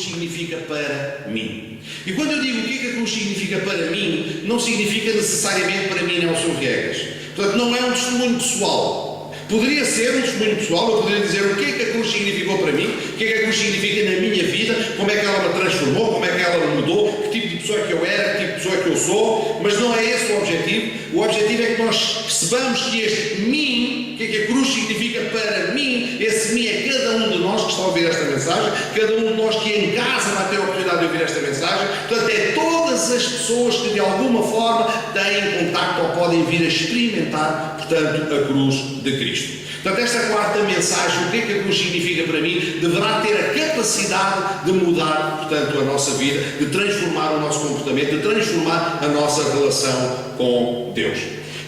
significa para mim. E quando eu digo o que a cruz significa para mim, não significa necessariamente para mim, Nelson Viegas. Portanto, não é um testemunho pessoal. Poderia ser um testemunho pessoal, eu poderia dizer o que a cruz significou para mim, o que a cruz significa na minha vida, como é que ela me transformou, como é que ela me mudou, que tipo de pessoa que eu era, que tipo de pessoa que eu sou, mas não é esse o objetivo. O objetivo é que nós percebamos que este mim, o que a cruz significa para mim, esse mim é cada um de nós que está a ouvir esta mensagem, cada um de nós que em casa vai ter a oportunidade de ouvir esta mensagem, portanto é todas as pessoas que de alguma forma têm contacto ou podem vir a experimentar, portanto, a cruz de Cristo. Portanto, esta quarta mensagem, o que a cruz significa para mim, deverá ter a capacidade de mudar, portanto, a nossa vida, de transformar o nosso comportamento, de transformar a nossa relação com Deus.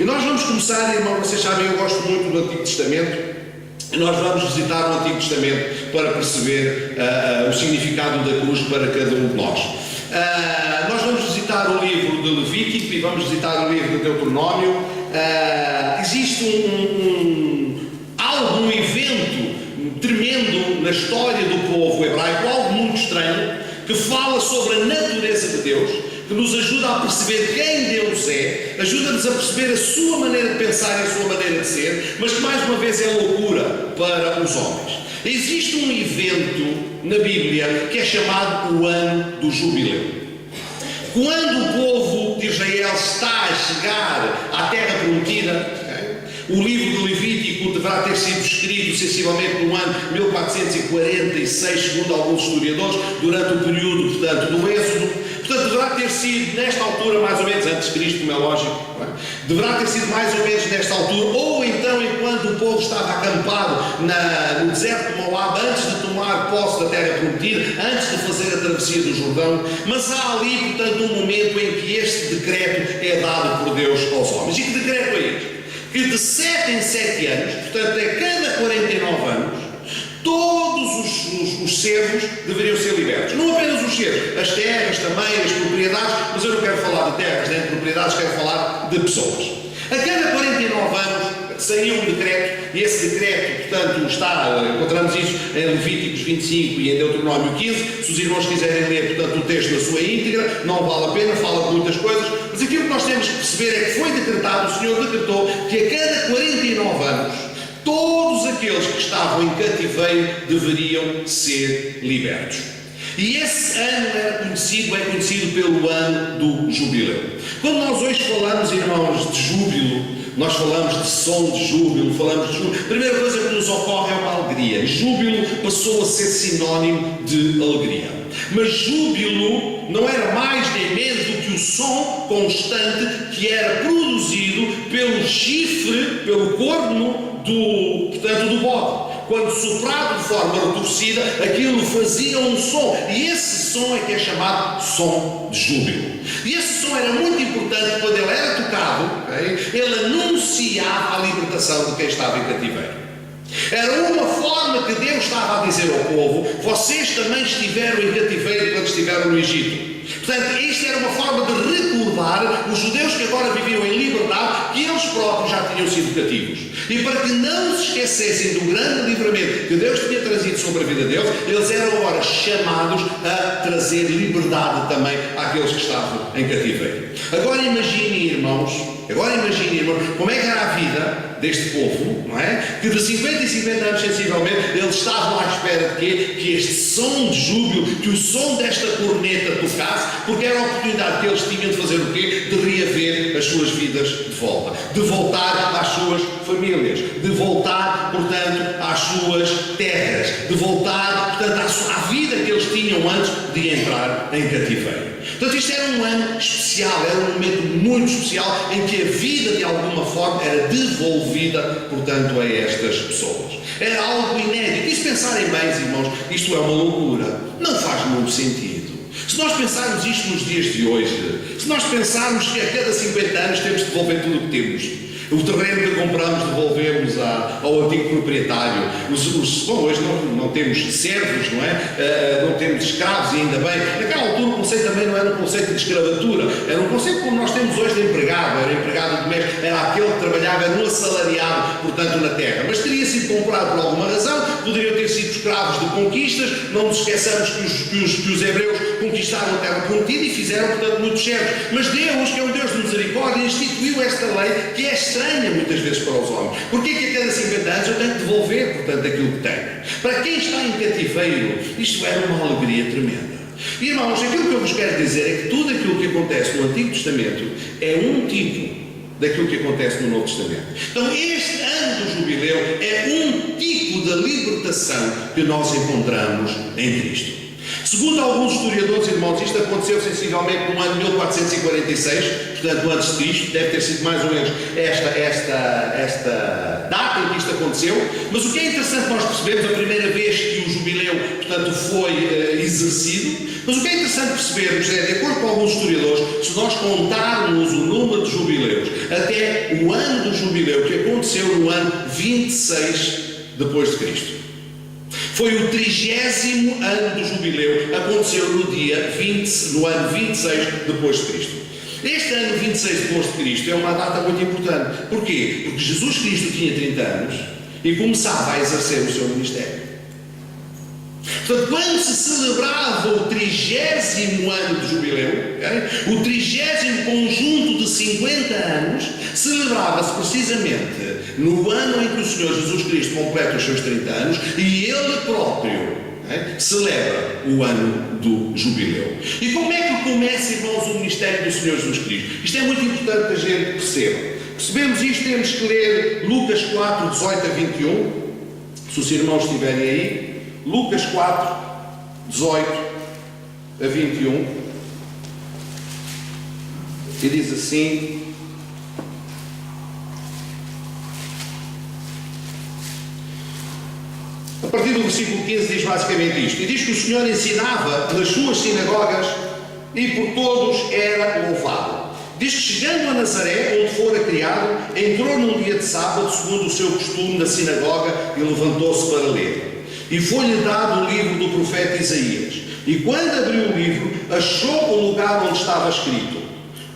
E nós vamos começar, irmão, vocês sabem, eu gosto muito do Antigo Testamento, e nós vamos visitar o Antigo Testamento para perceber o significado da cruz para cada um de nós. Nós vamos visitar o livro de Levítico e vamos visitar o livro de Deuteronômio. Existe um evento tremendo na história do povo hebraico, algo muito estranho, que fala sobre a natureza de Deus, que nos ajuda a perceber quem Deus é, ajuda-nos a perceber a sua maneira de pensar e a sua maneira de ser, mas que mais uma vez é loucura para os homens. Existe um evento na Bíblia que é chamado o Ano do Jubileu. Quando o povo de Israel está a chegar à Terra Prometida, o livro de Levítico deverá ter sido escrito sensivelmente no ano 1446, segundo alguns historiadores, durante o período, portanto, do Êxodo. Portanto, deverá ter sido nesta altura, mais ou menos antes de Cristo, como é lógico, deverá ter sido mais ou menos nesta altura, ou então enquanto o povo estava acampado no deserto de Moab, antes de tomar posse da Terra Prometida, antes de fazer a travessia do Jordão. Mas há ali, portanto, um momento em que este decreto é dado por Deus aos homens. E que decreto é este? Que de 7 em 7 anos, portanto, a cada 49 anos, todos os servos deveriam ser libertos. Não apenas os servos, as terras também, as propriedades, mas eu não quero falar de terras nem de propriedades, quero falar de pessoas. A cada 49 anos saiu um decreto, e esse decreto, portanto, encontramos isso em Levíticos 25 e em Deuteronômio 15. Se os irmãos quiserem ler, portanto, o texto na sua íntegra, não vale a pena, fala de muitas coisas, mas aquilo que nós temos que perceber é que foi decretado, o Senhor decretou que a cada 49 anos, todos aqueles que estavam em cativeiro deveriam ser libertos. E esse ano é conhecido pelo ano do jubileu. Quando nós hoje falamos, irmãos, de júbilo, nós falamos de som de júbilo, falamos de júbilo. A primeira coisa que nos ocorre é uma alegria. Júbilo passou a ser sinónimo de alegria. Mas júbilo não era mais nem menos do que o som constante que era produzido pelo chifre, pelo corno do bode. Quando soprado de forma retorcida, aquilo fazia um som. E esse som é que é chamado som de júbilo. E esse som era muito importante quando ele era tocado, ele anunciava a libertação de quem estava em cativeiro. Era uma forma que Deus estava a dizer ao povo: vocês também estiveram em cativeiro quando estiveram no Egito. Portanto, isto era uma forma de recordar os judeus que agora viviam em liberdade, que eles próprios já tinham sido cativos. E para que não se esquecessem do grande livramento que Deus tinha trazido sobre a vida deles, eles eram agora chamados a trazer liberdade também àqueles que estavam em cativeiro. Agora imaginem, irmãos, como é que era a vida deste povo, não é? Que de 50 em 50 anos, sensivelmente, eles estavam à espera de quê? Que este som de júbilo, que o som desta corneta tocasse, porque era a oportunidade que eles tinham de fazer o quê? De reaver as suas vidas de volta, de voltar às suas famílias, de voltar, portanto, às suas terras, de voltar, portanto, à vida que eles tinham antes de entrar em cativeiro. Portanto, isto era um ano especial, era um momento muito especial em que a vida de alguma forma era devolvida, portanto, a estas pessoas. Era algo inédito. E se pensarem bem, irmãos, isto é uma loucura. Não faz muito sentido. Se nós pensarmos isto nos dias de hoje, se nós pensarmos que a cada 50 anos temos de devolver tudo o que temos, o terreno que compramos devolvemos ao antigo proprietário. Bom, hoje não temos servos, não é? Não temos escravos, e ainda bem. Naquela altura o conceito também não era um conceito de escravatura, era um conceito como nós temos hoje de empregado, era empregado doméstico. era aquele que trabalhava, era um assalariado, portanto, na terra. Mas teria sido comprado por alguma razão, poderiam ter sido escravos de conquistas. Não nos esqueçamos que os hebreus conquistaram a terra prometida e fizeram, portanto, muitos servos. Mas Deus, que é um Deus de misericórdia, instituiu esta lei que é estranha muitas vezes para os homens. Porquê que a cada 50 anos eu tenho que devolver, portanto, aquilo que tenho? Para quem está em cativeiro, isto era uma alegria tremenda. E, irmãos, aquilo que eu vos quero dizer é que tudo aquilo que acontece no Antigo Testamento é um tipo daquilo que acontece no Novo Testamento. Então, este ano do jubileu é um tipo da libertação que nós encontramos em Cristo. Segundo alguns historiadores, irmãos, isto aconteceu sensivelmente no ano de 1446, portanto, antes de Cristo, deve ter sido mais ou menos esta data em que isto aconteceu. Mas o que é interessante nós percebemos, a primeira vez que o jubileu, portanto, foi exercido. Mas o que é interessante percebermos é, de acordo com alguns historiadores, se nós contarmos o número de jubileus até o ano do jubileu, que aconteceu no ano 26 depois de Cristo. Foi o 30º ano do jubileu, aconteceu no ano 26 depois de Cristo. Este ano 26 depois de Cristo é uma data muito importante. Porquê? Porque Jesus Cristo tinha 30 anos e começava a exercer o seu ministério. Portanto, quando se celebrava o 30º ano do jubileu, okay? O 30º conjunto de 50 anos, celebrava-se precisamente no ano em que o Senhor Jesus Cristo completa os seus 30 anos e Ele próprio celebra o ano do jubileu. E como é que começa, irmãos, o ministério do Senhor Jesus Cristo? Isto é muito importante que a gente perceba. Percebemos isto, temos que ler Lucas 4, 18 a 21, se os irmãos estiverem aí. Lucas 4, 18 a 21, e diz assim: a partir do versículo 15 diz basicamente isto, e diz que o Senhor ensinava nas suas sinagogas e por todos era louvado. Diz que chegando a Nazaré, onde fora criado, entrou num dia de sábado, segundo o seu costume, na sinagoga e levantou-se para ler. E foi-lhe dado o livro do profeta Isaías. E quando abriu o livro, achou o lugar onde estava escrito: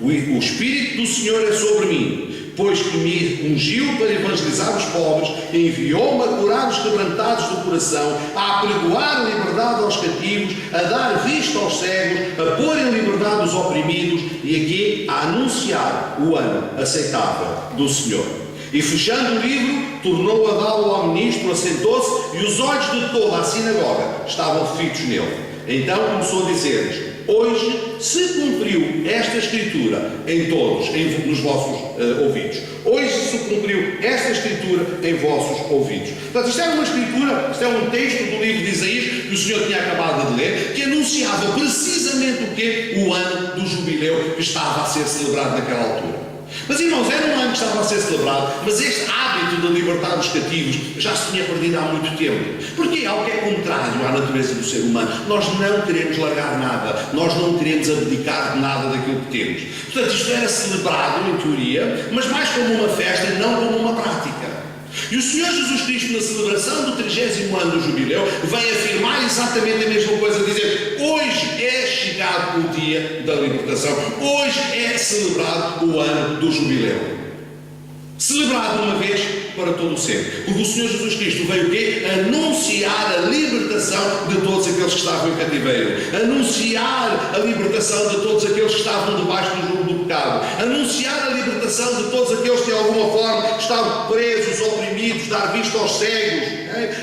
o Espírito do Senhor é sobre mim, pois que me ungiu para evangelizar os pobres, enviou-me a curar os quebrantados do coração, a apregoar a liberdade aos cativos, a dar vista aos cegos, a pôr em liberdade os oprimidos, e aqui a anunciar o ano aceitável do Senhor. E fechando o livro, tornou a dá-lo ao ministro, assentou-se, e os olhos de toda a sinagoga estavam fitos nele. Então começou a dizer-lhes: hoje se cumpriu esta escritura em todos, nos vossos ouvidos. Hoje se cumpriu esta escritura em vossos ouvidos. Portanto, isto é uma escritura, isto é um texto do livro de Isaías que o Senhor tinha acabado de ler, que anunciava precisamente o quê? O ano do jubileu que estava a ser celebrado naquela altura. Mas, irmãos, era um ano que estava a ser celebrado, mas este hábito de libertar os cativos já se tinha perdido há muito tempo. Porque é algo que é contrário à natureza do ser humano. Nós não queremos largar nada, nós não queremos abdicar de nada daquilo que temos. Portanto, isto era celebrado, em teoria, mas mais como uma festa e não como uma prática. E o Senhor Jesus Cristo, na celebração do 30º ano do jubileu, vem afirmar exatamente a mesma coisa, dizer: hoje é chegado o dia da libertação, hoje é celebrado o ano do jubileu. Celebrado uma vez para todo o sempre. Porque o Senhor Jesus Cristo veio o quê? Anunciar a libertação de todos aqueles que estavam em cativeiro. Anunciar a libertação de todos aqueles que estavam debaixo do jugo do pecado. Anunciar a libertação de todos aqueles que de alguma forma estavam presos, oprimidos, dar vista aos cegos.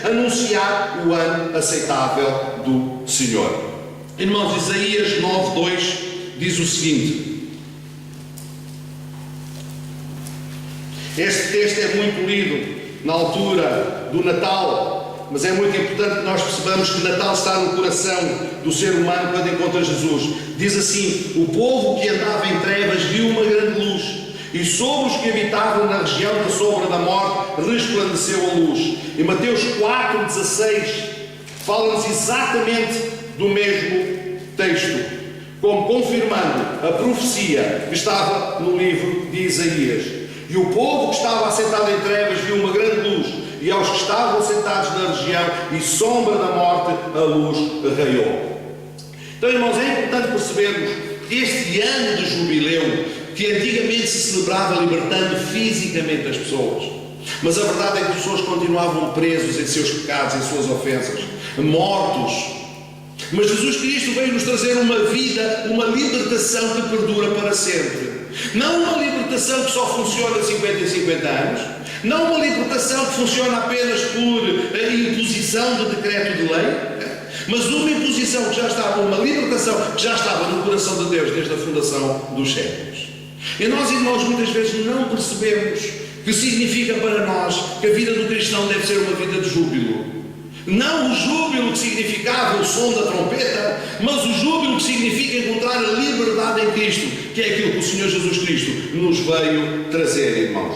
Anunciar o ano aceitável do Senhor. Irmãos, Isaías 9:2 diz o seguinte. Este texto é muito lido na altura do Natal, mas é muito importante que nós percebamos que Natal está no coração do ser humano quando encontra Jesus. Diz assim: o povo que andava em trevas viu uma grande luz, e sobre os que habitavam na região da sombra da morte resplandeceu a luz. E Mateus 4,16 fala-nos exatamente do mesmo texto, como confirmando a profecia que estava no livro de Isaías. E o povo que estava assentado em trevas viu uma grande luz, e aos que estavam sentados na região e sombra da morte, a luz raiou. Então, irmãos, é importante percebermos que este ano de jubileu que antigamente se celebrava libertando fisicamente as pessoas. Mas a verdade é que as pessoas continuavam presos em seus pecados, em suas ofensas, mortos. Mas Jesus Cristo veio nos trazer uma vida, uma libertação que perdura para sempre. Não uma libertação que só funciona de 50 em 50 anos, não uma libertação que funciona apenas por imposição de decreto de lei, mas uma imposição que já estava, uma libertação que já estava no coração de Deus desde a fundação dos séculos. E nós, irmãos, muitas vezes não percebemos que significa para nós que a vida do cristão deve ser uma vida de júbilo. Não o júbilo que significava o som da trompeta, mas o júbilo que significa encontrar a liberdade em Cristo, que é aquilo que o Senhor Jesus Cristo nos veio trazer, irmãos.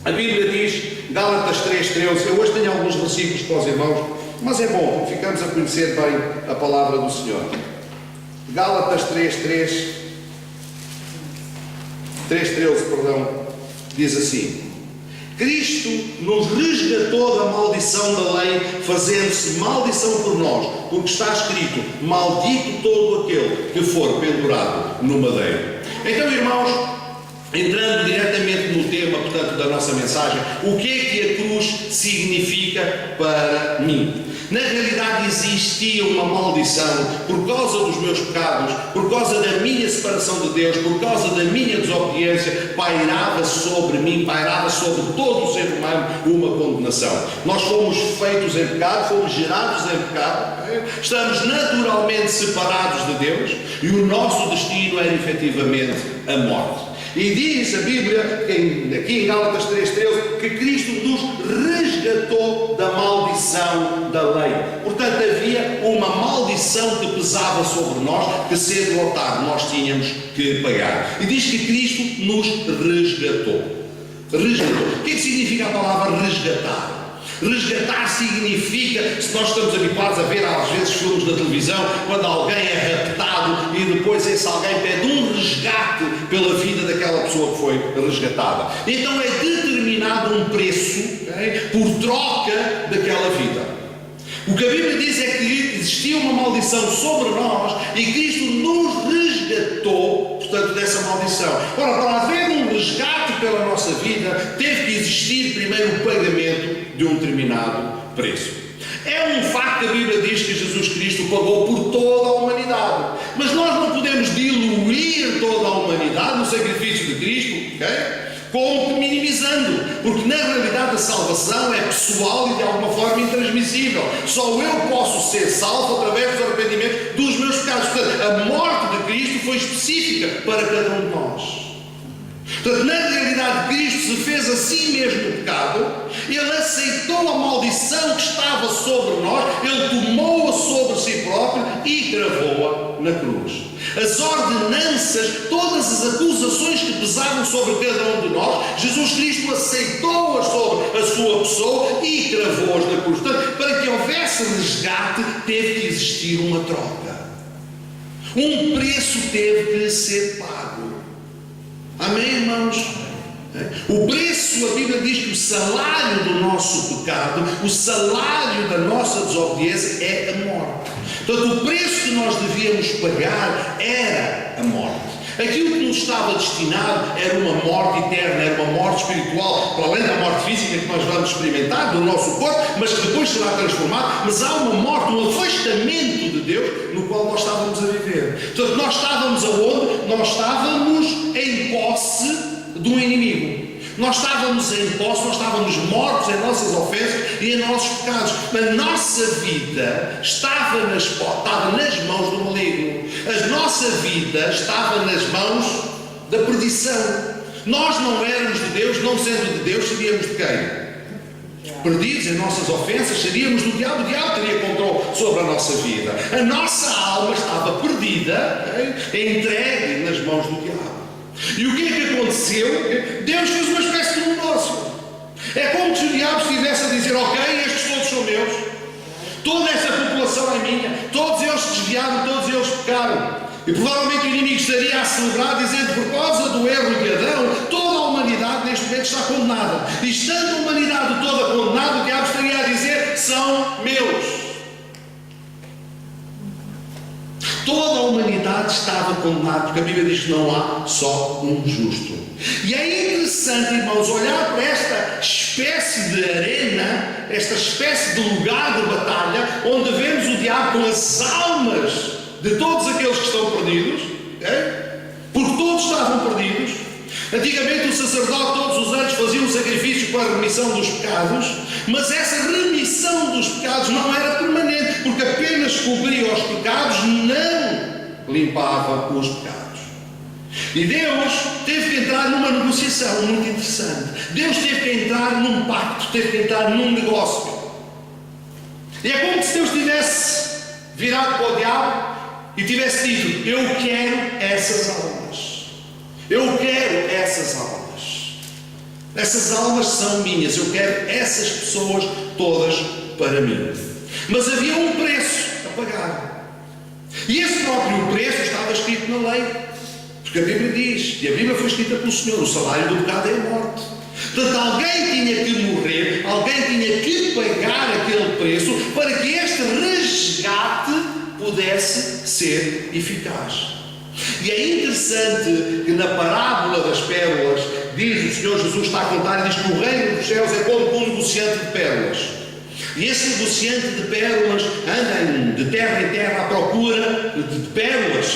A Bíblia diz, Gálatas 3:13, eu hoje tenho alguns versículos para os irmãos, mas é bom, ficamos a conhecer bem a palavra do Senhor. Gálatas 3:13, diz assim: Cristo nos resgatou da maldição da lei, fazendo-se maldição por nós, porque está escrito, maldito todo aquele que for pendurado no madeiro. Então, irmãos, entrando diretamente no tema, portanto, da nossa mensagem, o que é que a cruz significa para mim? Na realidade existia uma maldição por causa dos meus pecados, por causa da minha separação de Deus, por causa da minha desobediência, pairava sobre mim, pairava sobre todo o ser humano uma condenação. Nós fomos feitos em pecado, fomos gerados em pecado, estamos naturalmente separados de Deus e o nosso destino era efetivamente a morte. E diz a Bíblia, aqui em Gálatas 3:13, que Cristo nos resgatou da maldição da lei. Portanto, havia uma maldição que pesava sobre nós, que cedo ou tarde nós tínhamos que pagar. E diz que Cristo nos resgatou. Resgatou. O que é que significa a palavra resgatar? Resgatar significa, se nós estamos habituados a ver às vezes filmes na televisão, quando alguém é raptado e depois esse alguém pede um resgate pela vida daquela pessoa que foi resgatada. Então é determinado um preço, por troca daquela vida. O que a Bíblia diz é que existia uma maldição sobre nós e Cristo nos resgatou, portanto, dessa maldição. Ora, para haver um resgate pela nossa vida, teve que existir primeiro o pagamento de um determinado preço. É um facto que a Bíblia diz que Jesus Cristo pagou por toda a humanidade, mas nós não podemos diluir toda a humanidade no sacrifício de Cristo, como minimizando, porque na realidade a salvação é pessoal e de alguma forma intransmissível. Só eu posso ser salvo através do arrependimento dos meus pecados. Portanto, a morte de Cristo foi específica para cada um de nós. Portanto, na realidade, Cristo se fez a si mesmo o pecado, Ele aceitou a maldição que estava sobre nós, Ele tomou-a sobre si próprio e cravou-a na cruz. As ordenanças, todas as acusações que pesavam sobre cada um de nós, Jesus Cristo aceitou-as sobre a sua pessoa e cravou-as na cruz. Portanto, para que houvesse resgate, teve que existir uma troca. Um preço teve que ser pago. Amém, irmãos? O preço, a Bíblia diz que o salário do nosso pecado, o salário da nossa desobediência é a morte. Portanto, o preço que nós devíamos pagar era a morte. Aquilo que nos estava destinado era uma morte eterna, era uma morte espiritual, para além da morte física que nós vamos experimentar do nosso corpo, mas que depois será transformado. Mas há uma morte, um afastamento de Deus, no qual nós estávamos a viver. Portanto, nós estávamos aonde? Nós estávamos em posse do inimigo. Nós estávamos em posse, nós estávamos mortos em nossas ofensas e em nossos pecados. A nossa vida estava nas mãos do maligno. A nossa vida estava nas mãos da perdição. Nós não éramos de Deus, não sendo de Deus, seríamos de quem? Perdidos em nossas ofensas, seríamos do diabo. O diabo teria controle sobre a nossa vida. A nossa alma estava perdida, entregue nas mãos do diabo. E o que é que aconteceu? Deus fez uma espécie de negócio. É como se o diabo estivesse a dizer: ok, estes todos são meus, toda esta população é minha, todos eles se desviaram, todos eles pecaram. E provavelmente o inimigo estaria a celebrar, dizendo: por causa do erro de Adão, toda a humanidade neste momento está condenada. E estando a humanidade toda condenada, o diabo estaria a dizer: são meus. Toda a humanidade humanidade estava condenada, porque a Bíblia diz que não há só um justo. E é interessante, irmãos, olhar para esta espécie de arena, esta espécie de lugar de batalha, onde vemos o diabo com as almas de todos aqueles que estão perdidos, porque todos estavam perdidos. Antigamente o sacerdote todos os anos fazia um sacrifício para a remissão dos pecados, mas essa remissão dos pecados não era permanente, porque apenas cobria os pecados, não limpava os pecados. E Deus teve que entrar numa negociação muito interessante. Deus teve que entrar num pacto, teve que entrar num negócio. E é como se Deus tivesse virado para o diabo e tivesse dito: eu quero essas almas. Eu quero essas almas. Essas almas são minhas. Eu quero essas pessoas todas para mim. Mas havia um preço a pagar. E esse próprio preço estava escrito na lei. Porque a Bíblia diz, e a Bíblia foi escrita pelo Senhor: o salário do pecado é a morte. Portanto, alguém tinha que morrer, alguém tinha que pagar aquele preço para que este resgate pudesse ser eficaz. E é interessante que na parábola das pérolas, diz o Senhor Jesus, está a contar, e diz que o reino dos céus é como um negociante de pérolas. E esse negociante de pérolas anda de terra em terra à procura de pérolas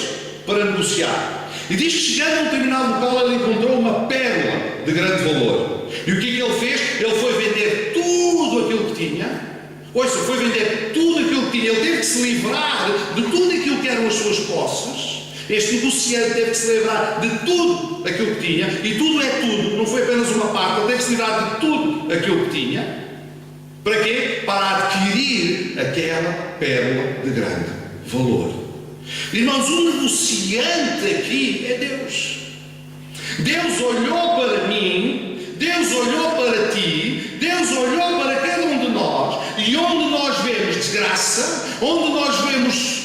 para negociar. E diz que chegando a um determinado local ele encontrou uma pérola de grande valor. E o que é que ele fez? Ele foi vender tudo aquilo que tinha. Ouça, foi vender tudo aquilo que tinha. Ele teve que se livrar de tudo aquilo que eram as suas posses. Este negociante teve que se livrar de tudo aquilo que tinha. E tudo é tudo, não foi apenas uma parte. Ele teve que se livrar de tudo aquilo que tinha. Para quê? Para adquirir aquela pérola de grande valor. Irmãos, o negociante aqui é Deus. Deus olhou para mim, Deus olhou para ti, Deus olhou para cada um de nós, e onde nós vemos desgraça, onde nós vemos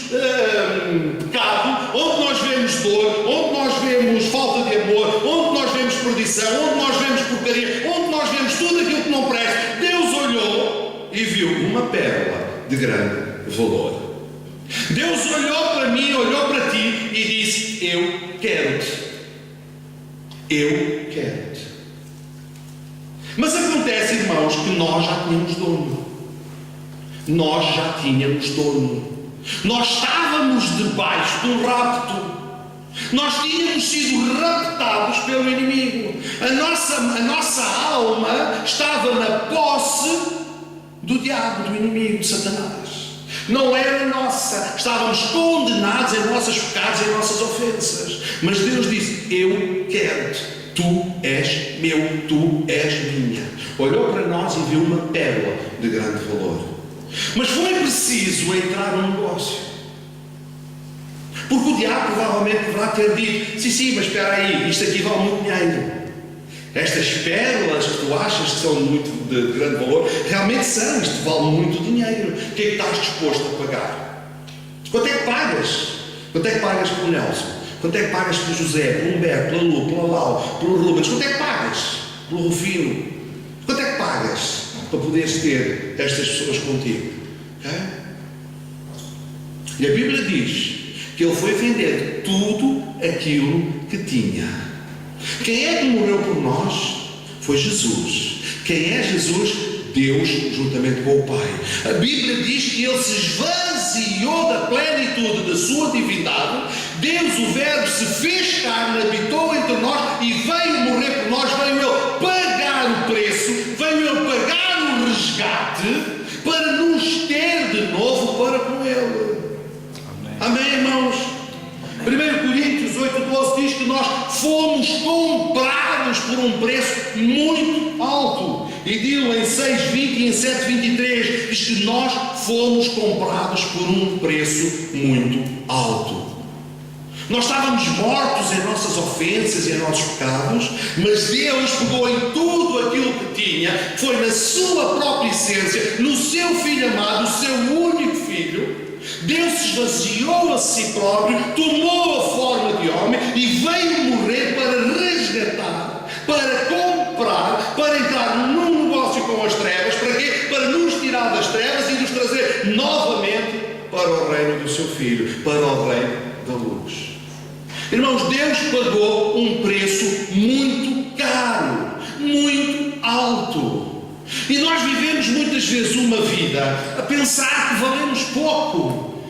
pecado, onde nós vemos dor, onde nós vemos falta de amor, onde nós vemos perdição, onde nós vemos porcaria, onde nós vemos tudo aquilo que não presta, Deus olhou e viu uma pérola de grande valor. Deus olhou para mim, olhou para ti e disse: eu quero-te. Eu quero-te. Mas acontece, irmãos, que nós já tínhamos dono. Nós já tínhamos dono. Nós estávamos debaixo de um rapto. Nós tínhamos sido raptados pelo inimigo. A nossa alma estava na posse do diabo, do inimigo, de Satanás. Não era nossa. Estávamos condenados em nossos pecados, em nossas ofensas. Mas Deus disse: eu quero-te. Tu és meu, tu és minha. Olhou para nós e viu uma pérola de grande valor. Mas foi preciso entrar num negócio. Porque o diabo provavelmente deverá ter dito: sim, mas espera aí, isto aqui vale muito dinheiro. Estas pérolas que tu achas que são muito de grande valor, realmente são, isto vale muito dinheiro. O que é que estás disposto a pagar? Quanto é que pagas? Quanto é que pagas pelo Nelson? Quanto é que pagas pelo José, pelo Humberto, pela Lu, pela Lau, pelo Rubens? Quanto é que pagas? Pelo Rufino? Quanto é que pagas para poderes ter estas pessoas contigo? E a Bíblia diz que ele foi vender tudo aquilo que tinha. Quem é que morreu por nós? Foi Jesus. Quem é Jesus? Deus, juntamente com o Pai. A Bíblia diz que ele se esvaziou da plenitude da sua divindade. Deus, o Verbo, se fez carne, habitou entre nós e veio morrer por nós. Veio ele pagar o preço, veio ele pagar o resgate para nos ter de novo para com ele. Amém, irmãos? 1 Coríntios 8:12 diz que nós fomos comprados por um preço muito alto. E diz em 6:20 e em 7:23 diz que nós fomos comprados por um preço muito alto. Nós estávamos mortos em nossas ofensas e em nossos pecados, mas Deus pegou em tudo aquilo que tinha, foi na sua própria essência, no seu Filho amado, o seu único Filho. Deus se esvaziou a si próprio, tomou a forma de homem e veio morrer para resgatar, para comprar, para entrar num negócio com as trevas. Para quê? Para nos tirar das trevas e nos trazer novamente para o reino do seu Filho, para o reino da luz. Irmãos, Deus pagou um preço muito caro, muito alto. E nós vivemos muitas vezes uma vida a pensar que valemos pouco,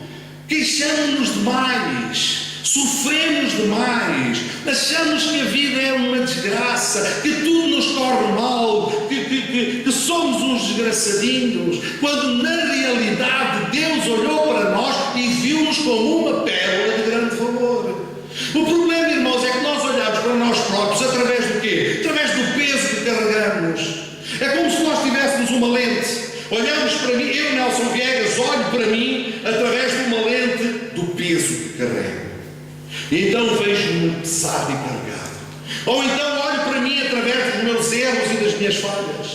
queixamos-nos demais, sofremos demais, achamos que a vida é uma desgraça, que tudo nos corre mal, que somos uns desgraçadinhos, quando na realidade Deus olhou para nós e viu-nos como uma pérola de grande valor. O problema, irmãos, é que nós olhamos para nós próprios através do quê? Através do peso que carregamos. É como se nós tivéssemos uma lente. Olhamos para mim, eu, Nelson Viegas, olho para mim através de uma lente do peso que carrego. E então vejo-me pesado e carregado. Ou então olho para mim através dos meus erros e das minhas falhas.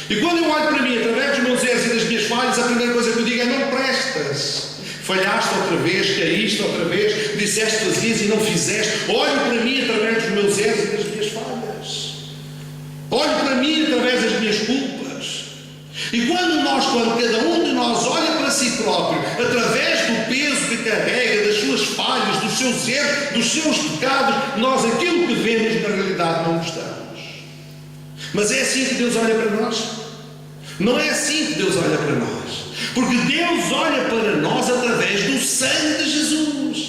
E quando eu olho para mim através dos meus erros e das minhas falhas, a primeira coisa que eu digo é: não prestas. Falhaste outra vez, caíste outra vez, disseste que fazias e não fizeste. Olho para mim através dos meus erros e das minhas falhas. Olho para mim através das minhas culpas. E quando cada um de nós olha para si próprio, através do peso que carrega, das suas falhas, dos seus erros, dos seus pecados, nós aquilo que vemos na realidade não gostamos. Mas é assim que Deus olha para nós? Não é assim que Deus olha para nós. Porque Deus olha para nós através do sangue de Jesus.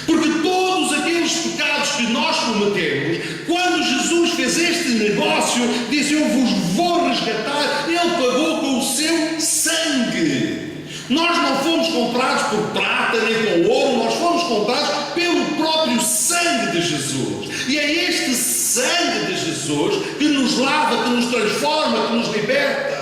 Porque todos aqueles pecados que nós cometemos, quando Jesus fez este negócio, disse: eu vos vou resgatar, Ele pagou com o seu sangue. Nós não fomos comprados por prata nem com ouro, nós fomos comprados pelo próprio sangue de Jesus. E é este sangue de Jesus que nos lava, que nos transforma, que nos liberta.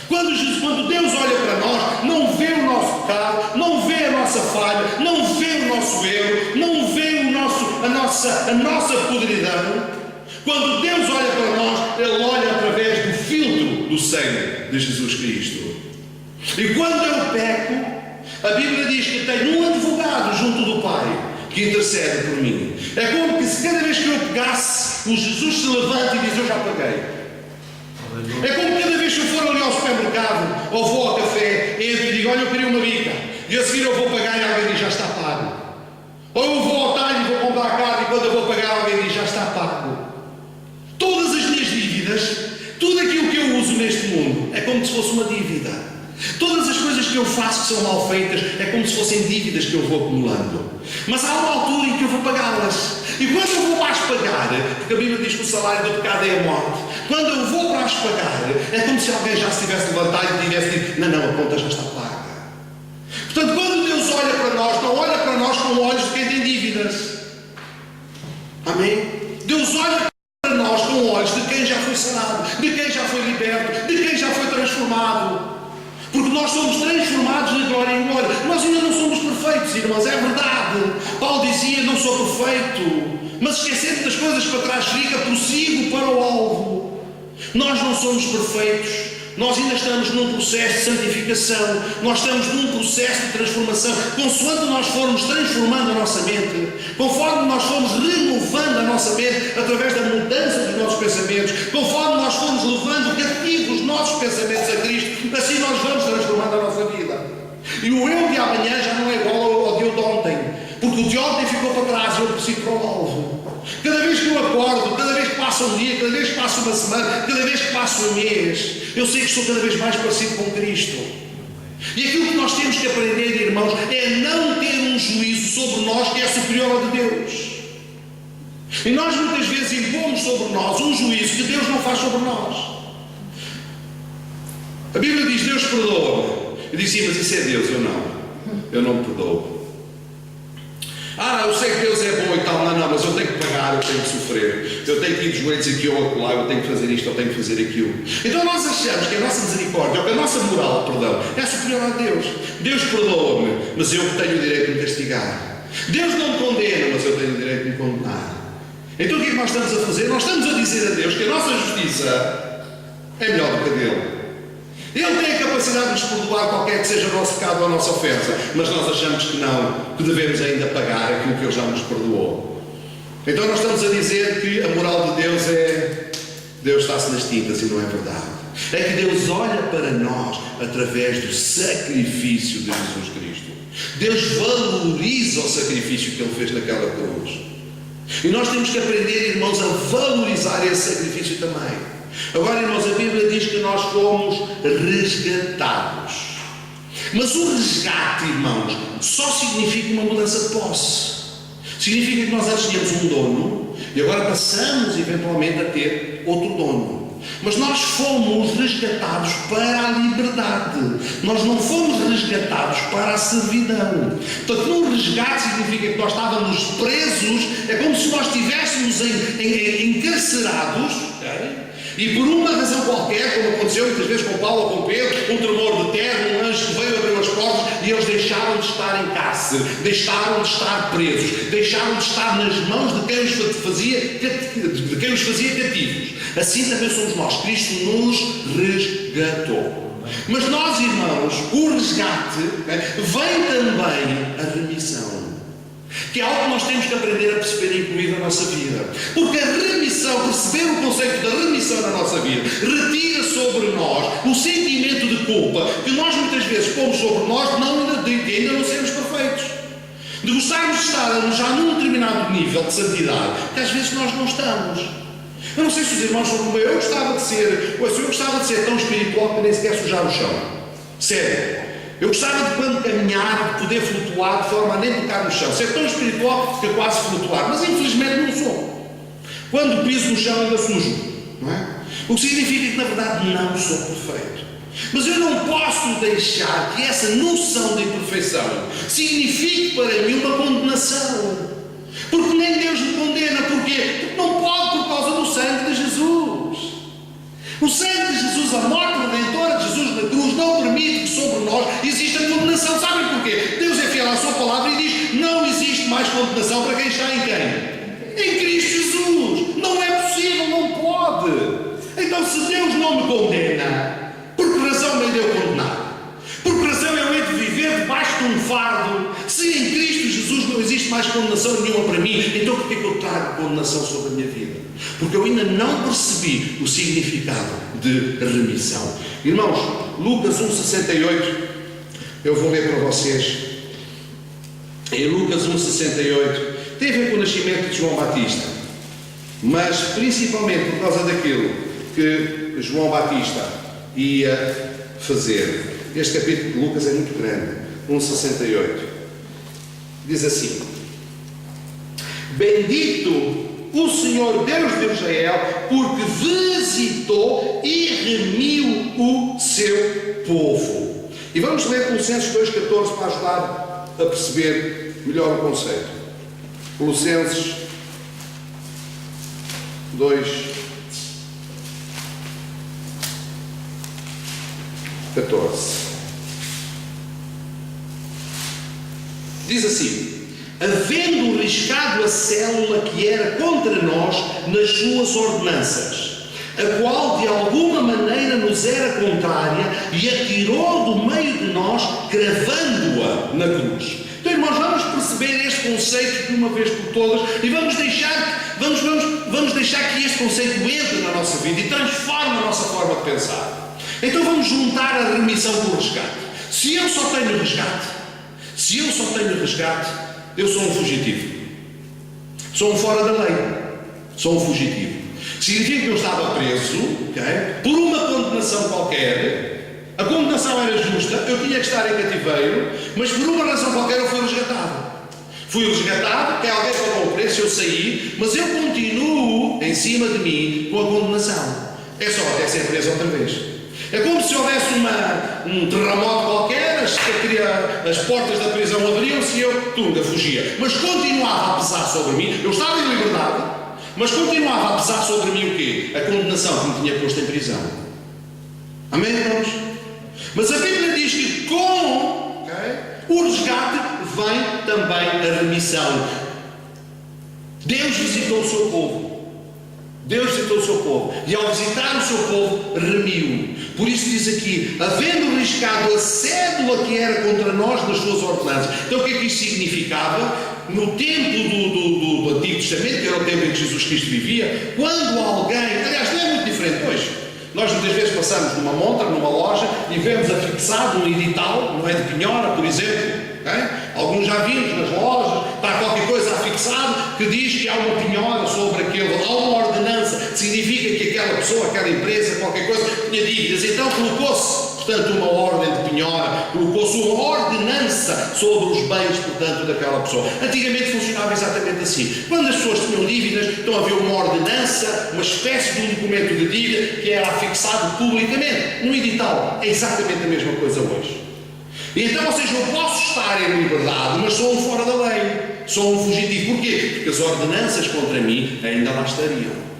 Quando Deus olha para nós, não vê o nosso pecado, não vê a nossa falha, não vê o nosso erro, não vê a nossa podridão. Quando Deus olha para nós, Ele olha através do filtro do sangue de Jesus Cristo. E quando eu peco, a Bíblia diz que tenho um advogado junto do Pai que intercede por mim. É como que se cada vez que eu pegasse, o Jesus se levanta e diz: eu já paguei. É como cada vez que eu for ali ao supermercado ou vou ao café, entro e digo: olha, eu queria uma bica, e a seguir eu vou pagar e alguém diz: já está pago. Ou eu vou ao talho e vou comprar carne, e quando eu vou pagar alguém diz: já está pago. Todas as minhas dívidas, tudo aquilo que eu uso neste mundo é como se fosse uma dívida. Todas as coisas que eu faço que são mal feitas é como se fossem dívidas que eu vou acumulando. Mas há uma altura em que eu vou pagá-las. E quando eu vou para as pagar, porque a Bíblia diz que o salário do pecado é a morte, quando eu vou para as pagar, é como se alguém já se tivesse levantado e tivesse dito: não, a conta já está paga. Portanto, quando Deus olha para nós, não olha para nós com olhos de quem tem dívidas. Amém? Deus olha para nós com olhos de quem já foi sarado, de quem já foi liberto, de quem já foi transformado. Porque nós somos transformados de glória em glória. Nós ainda não somos perfeitos, irmãos, é verdade. Paulo dizia: não sou perfeito, mas esquecendo das coisas para trás fica, prossigo para o alvo. Nós não somos perfeitos. Nós ainda estamos num processo de santificação, nós estamos num processo de transformação. Consoante nós formos transformando a nossa mente, conforme nós formos renovando a nossa mente através da mudança dos nossos pensamentos, conforme nós formos levando cativos os nossos pensamentos a Cristo, assim nós vamos transformando a nossa vida. E o eu de amanhã já não é igual ao de eu de ontem, porque o de ontem ficou para trás e eu preciso para o alvo. Cada vez que eu acordo, cada vez que passa um dia, cada vez que passa uma semana, cada vez que passa um mês, eu sei que estou cada vez mais parecido com Cristo. E aquilo que nós temos que aprender, irmãos, é não ter um juízo sobre nós que é superior ao de Deus. E nós muitas vezes impomos sobre nós um juízo que Deus não faz sobre nós. A Bíblia diz: Deus perdoa-me. Eu disse: mas isso é Deus, eu não me perdoo. Eu sei que Deus é bom e tal. Não, mas eu tenho que pagar, eu tenho que sofrer, eu tenho que ir de joelhos aqui ou acolá, eu tenho que fazer isto, eu tenho que fazer aquilo. Então nós achamos que a nossa misericórdia, ou que a nossa moral, perdão, é superior a Deus. Deus perdoa-me, mas eu tenho o direito de me castigar. Deus não me condena, mas eu tenho o direito de me condenar. Então o que é que nós estamos a fazer? Nós estamos a dizer a Deus que a nossa justiça é melhor do que a dele. Ele tem a capacidade de nos perdoar qualquer que seja o nosso pecado ou a nossa ofensa, mas nós achamos que não, que devemos ainda pagar aquilo que Ele já nos perdoou. Então nós estamos a dizer que a moral de Deus é: Deus está-se nas tintas, e não é verdade. É que Deus olha para nós através do sacrifício de Jesus Cristo. Deus valoriza o sacrifício que Ele fez naquela cruz. E nós temos que aprender, irmãos, a valorizar esse sacrifício também. Agora, irmãos, a Bíblia diz que nós fomos resgatados. Mas o resgate, irmãos, só significa uma mudança de posse. Significa que nós antes tínhamos um dono e agora passamos eventualmente a ter outro dono. Mas nós fomos resgatados para a liberdade. Nós não fomos resgatados para a servidão. Portanto, um resgate significa que nós estávamos presos. É como se nós estivéssemos encarcerados, okay? E por uma razão qualquer, como aconteceu muitas vezes com Paulo ou com Pedro, um tremor de terra, um anjo que veio abrir as portas e eles deixaram de estar em cárcere, deixaram de estar presos, deixaram de estar nas mãos de quem os fazia cativos. Assim também somos nós. Cristo nos resgatou. Mas nós, irmãos, o resgate vem também a remissão, que é algo que nós temos que aprender a perceber e incluir na nossa vida. Porque a remissão, perceber o conceito da remissão na nossa vida, retira sobre nós o sentimento de culpa que nós muitas vezes pomos sobre nós, de ainda não sermos perfeitos. De gostarmos de estar já num determinado nível de santidade, que às vezes nós não estamos. Eu não sei se os irmãos são como eu gostava de ser tão espiritual que nem sequer sujar o chão. Sério. Eu gostava de, quando caminhar, de poder flutuar de forma a nem tocar no chão. Ser tão espiritual que quase flutuar. Mas infelizmente não sou. Quando piso no chão ainda sujo. Não é? O que significa que na verdade não sou perfeito. Mas eu não posso deixar que essa noção de imperfeição signifique para mim uma condenação. Porque nem Deus me condena. Porquê? Porque não pode, por causa do sangue de Jesus. O sangue de Jesus, a morte redentora de Jesus na cruz, não permite que sobre nós exista condenação. Sabem porquê? Deus é fiel à sua palavra e diz: não existe mais condenação para quem está em quem? Em Cristo Jesus. Não é possível, não pode. Então, se Deus não me condena, por que razão me deu condenar? Por que razão eu hei de viver debaixo de um fardo? Se em Cristo Jesus não existe mais condenação nenhuma para mim, então por que eu trago condenação sobre a minha vida? Porque eu ainda não percebi o significado de remissão. Irmãos, Lucas 1,68, eu vou ler para vocês. Em Lucas 1,68, tem a ver com o nascimento de João Batista, mas principalmente por causa daquilo que João Batista ia fazer. Este capítulo de Lucas é muito grande. 1,68 diz assim: bendito o Senhor Deus de Israel, porque visitou e remiu o seu povo. E vamos ler Colossenses 2,14 para ajudar a perceber melhor o conceito. Colossenses 2,14 diz assim: havendo riscado a célula que era contra nós nas suas ordenanças, a qual de alguma maneira nos era contrária, e atirou do meio de nós, cravando-a na cruz. Então, irmãos, vamos perceber este conceito de uma vez por todas e vamos deixar que este conceito entre na nossa vida e transforme a nossa forma de pensar. Então vamos juntar a remissão com o resgate. Se eu só tenho resgate, eu sou um fugitivo. Sou um fora da lei. Sou um fugitivo. Significa que eu estava preso, okay, por uma condenação qualquer. A condenação era justa, eu tinha que estar em cativeiro, mas por uma razão qualquer eu fui resgatado. Fui resgatado, que alguém pagou o preço, eu saí, mas eu continuo em cima de mim com a condenação. É só até ser preso outra vez. É como se houvesse um terremoto qualquer, as portas da prisão abriam-se e eu, fugia. Mas continuava a pesar sobre mim, eu estava em liberdade, mas continuava a pesar sobre mim o quê? A condenação que me tinha posto em prisão. Amém, irmãos? Mas a Bíblia diz que com o resgate vem também a remissão. Deus visitou o seu povo. E ao visitar o seu povo, remiu. Por isso diz aqui: havendo riscado a cédula que era contra nós nas suas ordenanças. Então o que é que isto significava? No tempo do Antigo Testamento, que era o tempo em que Jesus Cristo vivia, quando alguém, aliás, não é muito diferente hoje. Nós muitas vezes passamos numa montra, numa loja, e vemos afixado um edital, não é, de penhora, por exemplo. Alguns já vimos nas lojas, está qualquer coisa afixado que diz que há uma penhora sobre aquele, há uma ordenança, significa que aquela pessoa, aquela empresa, qualquer coisa, tinha dívidas. Então colocou-se, portanto, uma ordem de penhora, colocou-se uma ordenança sobre os bens, portanto, daquela pessoa. Antigamente funcionava exatamente assim. Quando as pessoas tinham dívidas, então havia uma ordenança, uma espécie de um documento de dívida que era afixado publicamente, no edital. É exatamente a mesma coisa hoje. E então, ou seja, eu posso estar em liberdade, mas sou um fora da lei, sou um fugitivo. Porquê? Porque as ordenanças contra mim ainda lá estariam.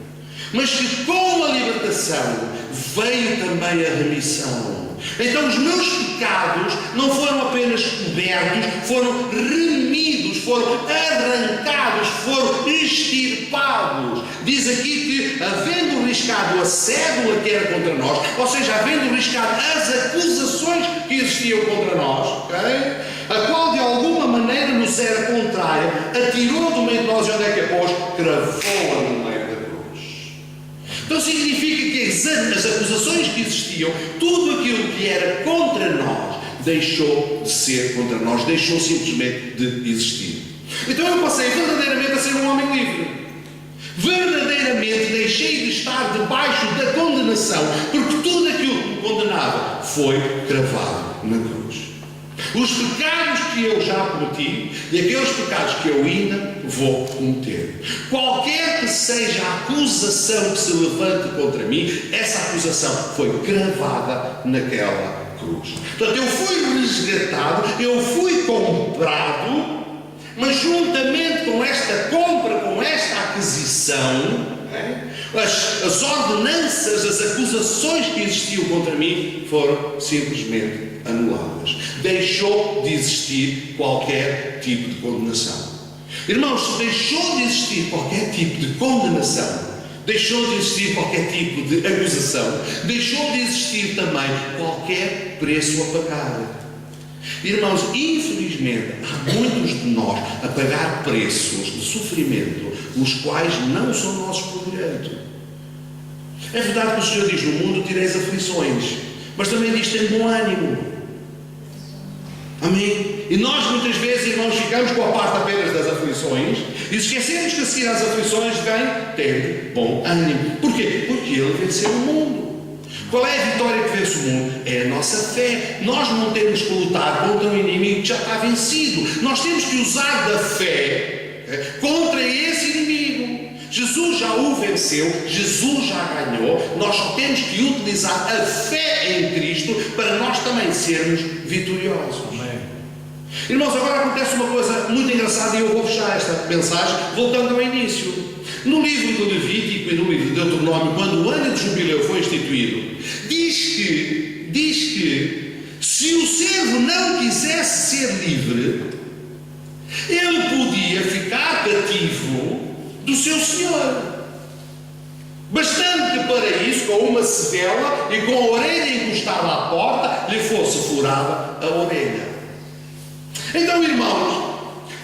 Mas que com a libertação veio também a remissão. Então os meus pecados não foram apenas cobertos, foram remidos, foram arrancados, foram extirpados. Diz aqui que, havendo riscado a cédula que era contra nós, ou seja, havendo riscado as acusações que existiam contra nós, okay? A qual de alguma maneira nos era contrária, atirou do meio de nós, e onde é que a pôs? Cravou-a no meio da cruz. Então significa que as acusações que existiam, tudo aquilo que era contra nós, deixou de ser contra nós, deixou simplesmente de existir. Então eu passei verdadeiramente a ser um homem livre. Verdadeiramente deixei de estar debaixo da condenação, porque tudo aquilo que me condenava foi cravado na cruz. Os pecados que eu já cometi e aqueles pecados que eu ainda vou cometer. Qualquer que seja a acusação que se levante contra mim, essa acusação foi cravada naquela cruz. Portanto, eu fui resgatado, eu fui comprado, mas juntamente com esta compra, com esta aquisição, as ordenanças, as acusações que existiam contra mim foram simplesmente anuladas. Deixou de existir qualquer tipo de condenação. Irmãos, se deixou de existir qualquer tipo de condenação, deixou de existir qualquer tipo de acusação, deixou de existir também qualquer preço a pagar. Irmãos, infelizmente, há muitos de nós a pagar preços de sofrimento, os quais não são nossos por direito. É verdade que o Senhor diz: no mundo tereis aflições, mas também diz: tem bom ânimo. Amém? E nós muitas vezes, irmãos, ficamos com a parte apenas das aflições e esquecemos que a seguir às aflições vem ter bom ânimo. Porquê? Porque Ele venceu o mundo. Qual é a vitória que vence o mundo? É a nossa fé. Nós não temos que lutar contra um inimigo que já está vencido. Nós temos que usar da fé contra esse inimigo. Jesus já o venceu, Jesus já ganhou. Nós só temos que utilizar a fé em Cristo para nós também sermos vitoriosos. Amém. Irmãos, agora acontece uma coisa muito engraçada e eu vou fechar esta mensagem voltando ao início. No livro do Levítico e no livro de Deuteronômio, quando o ano de jubileu foi instituído, diz que se o servo não quisesse ser livre, ele podia ficar cativo do seu senhor. Bastante que para isso, com uma sedela e com a orelha encostada à porta, lhe fosse furada a orelha. Então, irmãos,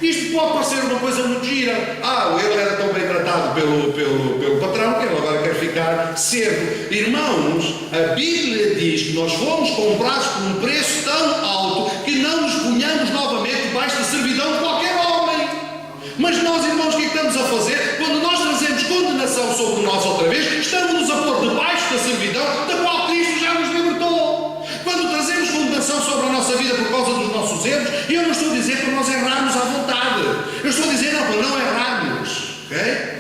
isto pode parecer uma coisa muito gira. Ele era tão bem tratado pelo patrão que ele agora quer ficar servo. Irmãos, a Bíblia diz que nós fomos comprados por um preço tão alto que não nos ponhamos novamente debaixo da servidão de qualquer homem. Mas nós, irmãos, o que é que estamos a fazer? Quando nós trazemos condenação sobre nós outra vez, estamos-nos a pôr debaixo da servidão da qual Cristo já nos libertou. Quando trazemos condenação sobre a nossa vida por causa dos nossos erros, eu não estou a dizer para nós errarmos à vontade. Eu estou a dizer para não errarmos. Ok?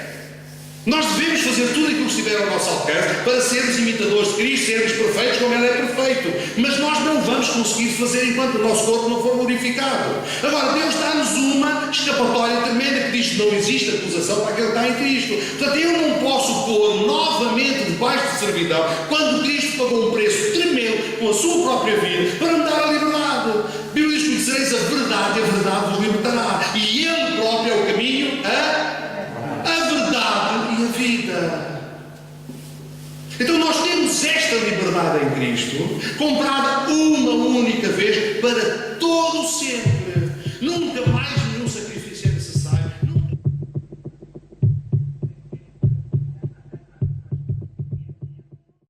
Nós devemos fazer tudo aquilo que estiver ao nosso alcance para sermos imitadores de Cristo, sermos perfeitos como Ele é perfeito. Mas nós não vamos conseguir fazer enquanto o nosso corpo não for glorificado. Agora, Deus dá-nos uma escapatória tremenda que diz que não existe acusação para aquele que está em Cristo. Portanto, eu não posso pôr novamente debaixo de servidão quando Cristo pagou um preço tremendo com a sua própria vida para me dar a liberdade. A Bíblia diz: conhecereis a verdade e a verdade vos libertará. E Ele próprio é o caminho, a verdade e a vida. Então nós temos esta liberdade em Cristo, comprada uma